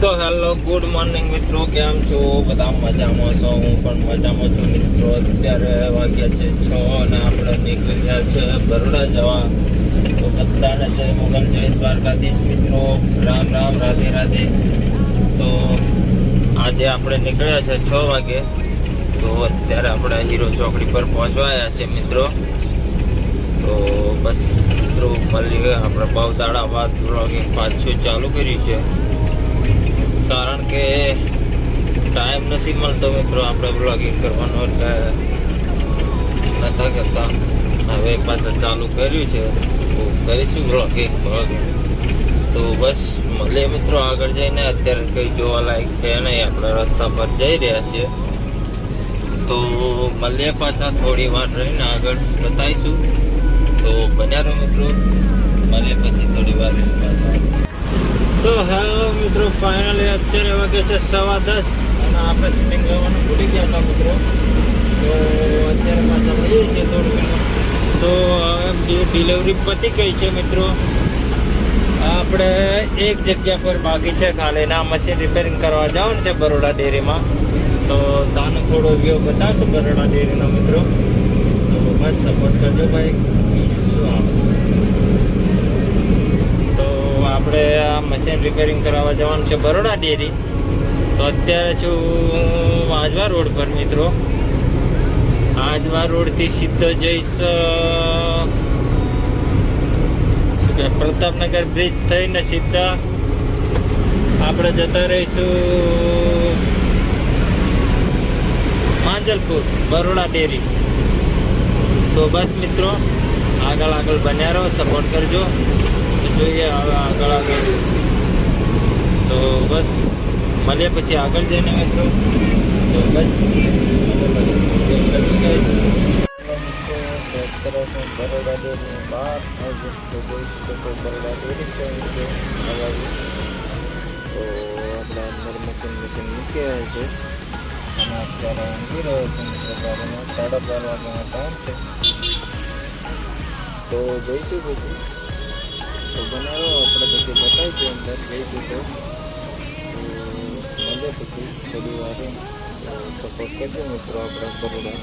તો hello good morning મિત્રો, કેમ છો બધા? મજામાં છો? હું પણ મજામાં છું મિત્રો. અત્યારે વાગ્યા છે 6 અને આપણે નીકળ્યા છે બરોડા જવા. તો બધાને જય મોગલ, જય દ્વારકાધીશ મિત્રો. રામ રામ, રાધે રાધે. તો આજે આપણે નીકળ્યા છે 6 વાગે. તો અત્યારે આપણે હીરો ચોકડી પર પહોંચવાયા છે મિત્રો. તો બસ મિત્રો મળીએ. આપણે બહુ દાડા બાદ વ્લોગિંગ પાછું ચાલુ કર્યું છે, કારણ કે ટાઈમ નથી મળતો મિત્રો આપણે વ્લોગિંગ કરવાનો, એટલે નતા કરતા. હવે પાછા ચાલુ કર્યું છે તો કરીશું વ્લોગિંગ. તો બસ મળીએ મિત્રો આગળ જઈને. અત્યારે કંઈ જોવાલાયક છે નહીં, આપણે રસ્તા પર જઈ રહ્યા છીએ. તો મળીએ પાછા થોડી વાર રહીને, આગળ બતાવીશું. તો બન્યા રહો મિત્રો, મળીએ પછી થોડી વાર પાછા. તો હેલો મિત્રો, ફાઇનલી અત્યારે વાગે છે 10:15 અને આપણે શૂટિંગ કરવાનું ભૂલી ગયા હતા મિત્રો. તો અત્યારે પાછા મળીએ છીએ થોડું. તો હવે ડિલિવરી પતી ગઈ છે મિત્રો. આપણે એક જગ્યા પર બાકી છે ખાલી, ના મશીન રિપેરિંગ કરવા જવાનું છે બરોડા ડેરીમાં. તો તાનો થોડો વ્યૂ બતાવશું બરોડા ડેરીનો મિત્રો. તો બસ સપોર્ટ કરજો ભાઈ. શું તો આપણે આ મશીન રિપેરિંગ કરાવવા જવાનું છે બરોડા ડેરી. તો અત્યારે છું આજવા રોડ પર મિત્રો. આજવા રોડથી સીધો જઈશ શું કે પ્રતાપનગર બ્રિજ થઈને સીધા આપણે જતા રહીશું માંજલપુર બરોડા ડેરી. તો બસ મિત્રો આગળ બન્યા રહો, સપોર્ટ કરજો. જોઈએ હવે આગળ. તો બસ મળીએ પછી આગળ જઈને મિત્રો. તો બસ બરોડા ડેરીની બહાર જોઈ શકો છો. બરોડા ડેરી છે મિત્રો. તો આપણે અંદર મશીન મૂક્યા છે અને અત્યારે ઊંઘી રહ્યો છે મિત્રો. 12:30 વાગ્યાનો ટાઈમ છે. તો જઈશું પછી. તો બનાવો આપણે પછી બતાવીશું અંદર જઈશું. તો મળે પછી થોડી વાર સપોર્ટ કરજો મિત્રો. આપણે બરોડા